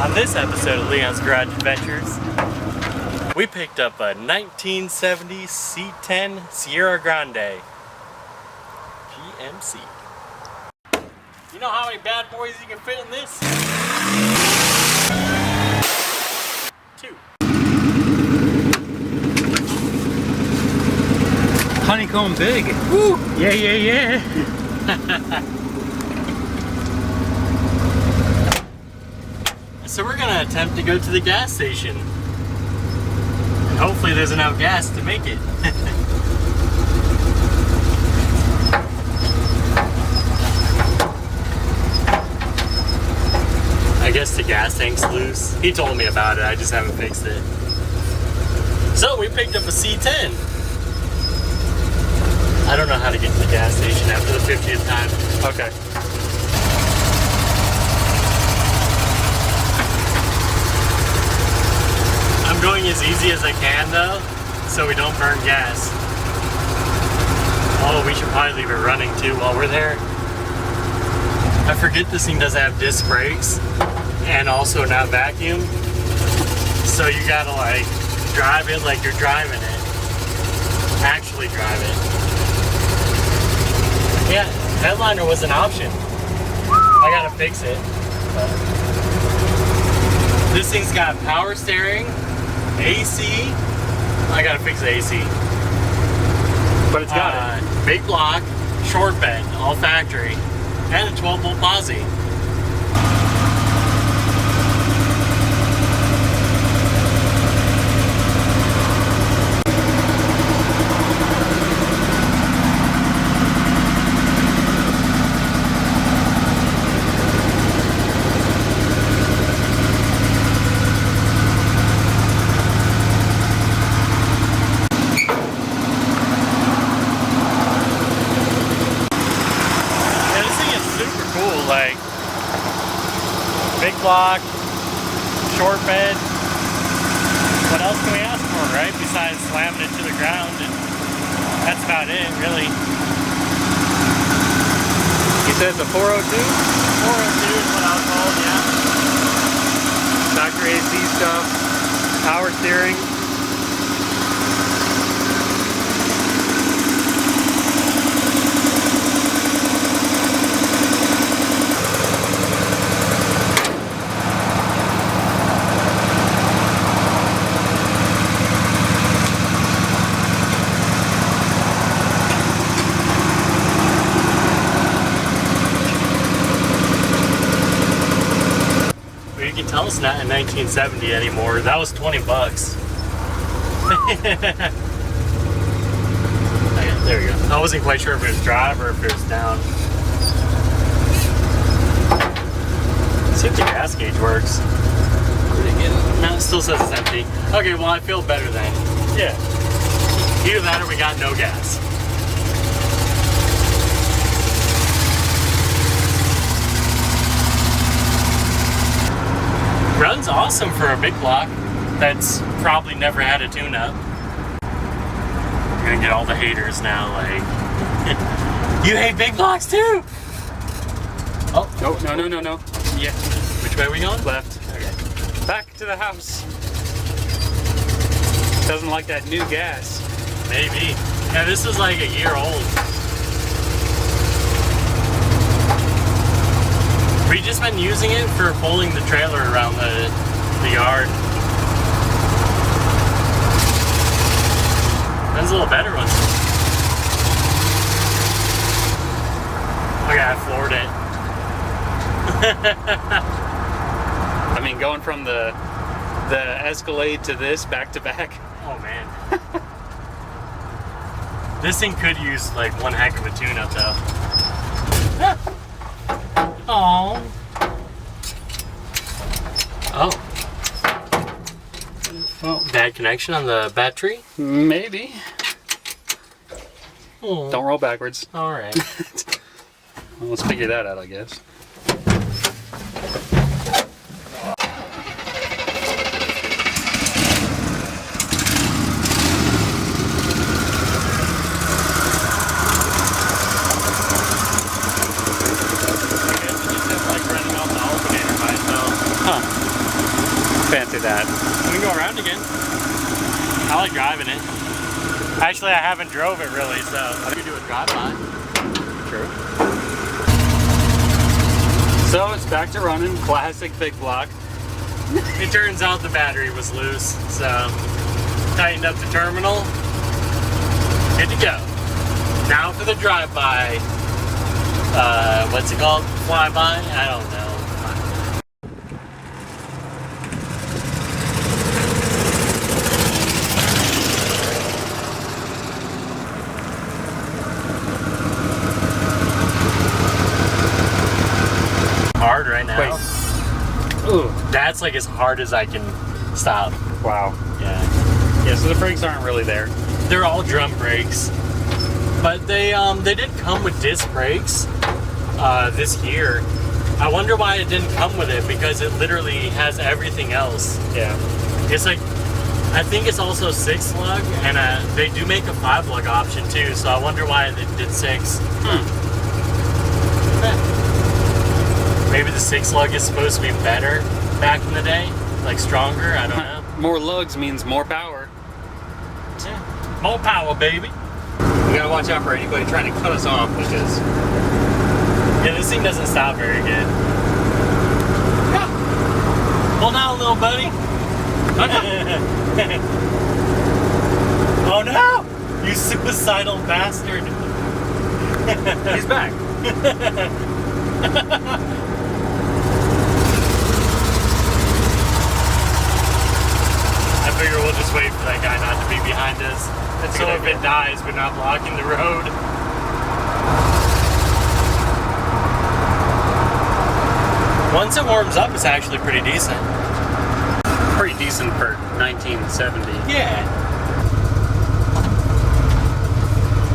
On this episode of Leon's Garage Adventures, we picked up a 1970 C10 Sierra Grande GMC. You know how many bad boys you can fit in this? 2. Honeycomb big. Woo! Yeah. So we're gonna attempt to go to the gas station. And hopefully there's enough gas to make it. I guess the gas tank's loose. He told me about it, I just haven't fixed it. So we picked up a C10. I don't know how to get to the gas station after the 50th time. Okay. I'm going as easy as I can though, so we don't burn gas. Oh, we should probably leave it running too while we're there. I forget this thing doesn't have disc brakes and also not vacuum. So you gotta like drive it like you're driving it. Actually drive it. Yeah, headliner was an option. I gotta fix it. This thing's got power steering, AC. I gotta fix the AC. But it's got it. Big block, short bed, all factory, and a 12-volt posi. Like big block, short bed. What else can we ask for, right? Besides slamming it to the ground, and that's about it, really. You said it's a 402? 402 is what I was told, yeah. Factory AC stuff, power steering. You can tell it's not in 1970 anymore. That was 20 bucks. There we go. I wasn't quite sure if it was drive or if it was down. See if the gas gauge works. No, it still says it's empty. Okay, well I feel better then. Yeah. Either that or we got no gas. Runs awesome for a big block that's probably never had a tune-up. We're gonna get all the haters now, like, you hate big blocks too? Oh, No. yeah. Which way are we going? Left. Okay. Back to the house. Doesn't like that new gas. Maybe. Yeah, this is like a year old. We've just been using it for pulling the trailer around the yard. There's a little better one. Okay, I floored it. I mean, going from the Escalade to this back to back. Oh man. This thing could use like one heck of a tune-up though. Oh. Oh. Well, bad connection on the battery? Maybe. Oh. Don't roll backwards. Alright. Well, let's figure that out, I guess. Like running off the alternator by itself. Huh. Fancy that. We can go around again. I like driving it. Actually, I haven't drove it really, so I could do a drive-by. True. So it's back to running, classic big block. It turns out the battery was loose, so tightened up the terminal. Good to go. Now for the drive-by. What's it called? Flyby? I don't know. Hard right now. Wait. Ooh. That's like as hard as I can stop. Wow. Yeah. Yeah, so the brakes aren't really there. They're all drum brakes. But they did come with disc brakes this year. I wonder why it didn't come with it, because it literally has everything else. Yeah. It's like, I think it's also 6-lug, and they do make a 5-lug option too, so I wonder why they did 6. Maybe the 6-lug is supposed to be better back in the day, like stronger, I don't know. More lugs means more power. Yeah. More power, baby. We gotta watch out for anybody trying to cut us off, because yeah, this thing doesn't stop very good. Yeah. Hold on, little buddy. Oh no! You suicidal bastard. he's back. I figure we'll just wait for that guy not to be behind us. And so if it dies, we're not blocking the road. Once it warms up, it's actually pretty decent. Pretty decent for 1970. Yeah.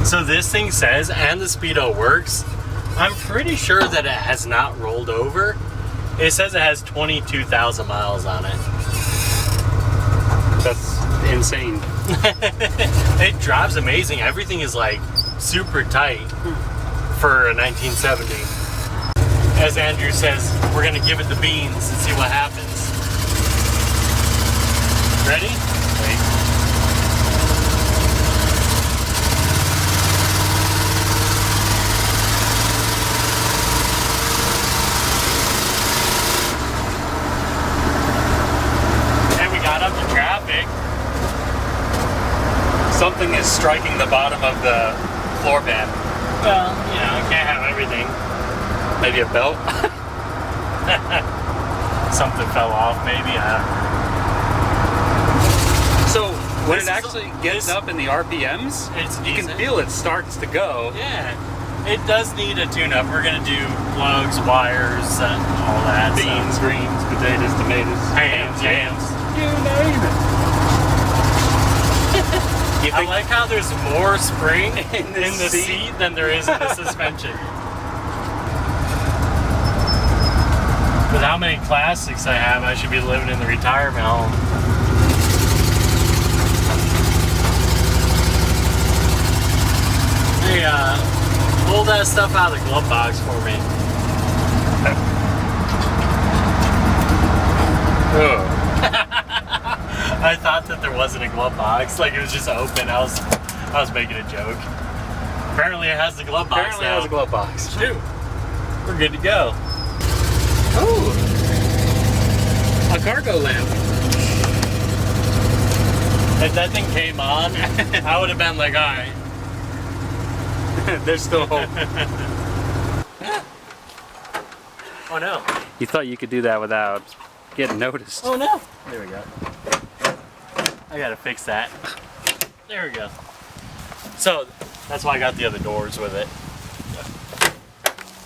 So this thing says, and the speedo works, I'm pretty sure that it has not rolled over. It says it has 22,000 miles on it. That's insane. It drives amazing. Everything is like super tight for a 1970. As Andrew says, we're gonna give it the beans and see what happens. Ready? Wait. And we got up to traffic. Something is striking the bottom of the floor pan. Well, you know, you can't have everything. Maybe a belt? Something fell off, maybe. So when This it is- actually gets this- up in the RPMs, It's you can decent. feel it starts to go. Yeah, it does need a tune-up. We're gonna do plugs, wires, all that. Beans, greens, potatoes, tomatoes, hams, yams. You name it. You I think like how there's more spring In the in the seat? seat than there is in the suspension. With how many classics I have, I should be living in the retirement home. Hey, pull that stuff out of the glove box for me. Ugh. I thought that there wasn't a glove box, like it was just open. I was making a joke. Apparently it has the glove box Apparently it now. has a glove box. Shoot, we're good to go. Oh, a cargo lamp. If that thing came on, I would have been like, all right. There's still hope. Oh no. You thought you could do that without getting noticed. Oh no. There we go. I gotta fix that. There we go. So that's why I got the other doors with it.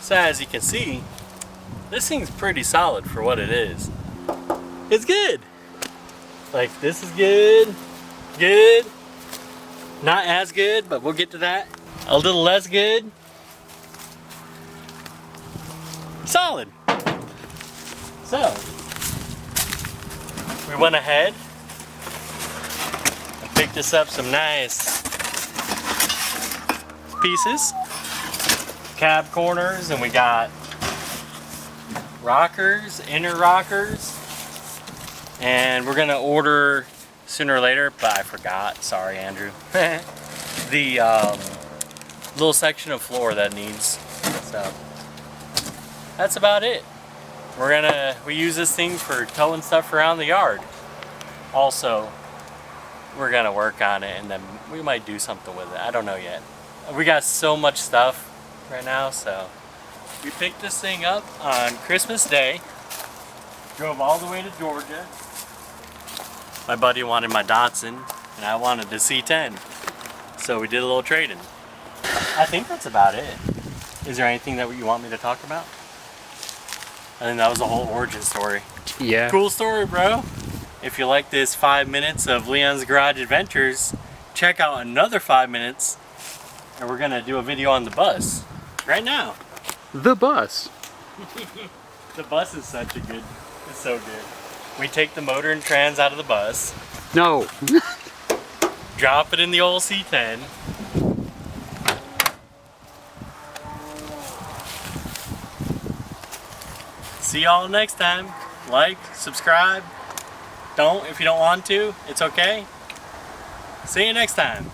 So as you can see, this thing's pretty solid for what it is. It's good. Like this is good. Good. Not as good, but we'll get to that. A little less good. Solid. So we went ahead and picked us up some nice pieces, cab corners, and we got rockers, inner rockers, And we're gonna order sooner or later, but I forgot. Sorry, Andrew. The little section of floor that needs. So that's about it. We use this thing for towing stuff around the yard. Also, we're gonna work on it and then we might do something with it. I don't know yet. We got so much stuff right now, so we picked this thing up on Christmas Day. Drove all the way to Georgia. My buddy wanted my Datsun and I wanted the C10. So we did a little trading. I think that's about it. Is there anything that you want me to talk about? I think that was the whole origin story. Yeah. Cool story, bro. If you like this 5 minutes of Leon's Garage Adventures, check out another 5 minutes and we're gonna do a video on the bus right now. The bus. The bus is such a good, it's so good. We take the motor and trans out of the bus, No. drop it in the old C10, see y'all next time. Like, subscribe. Don't if you don't want to, it's okay. See you next time.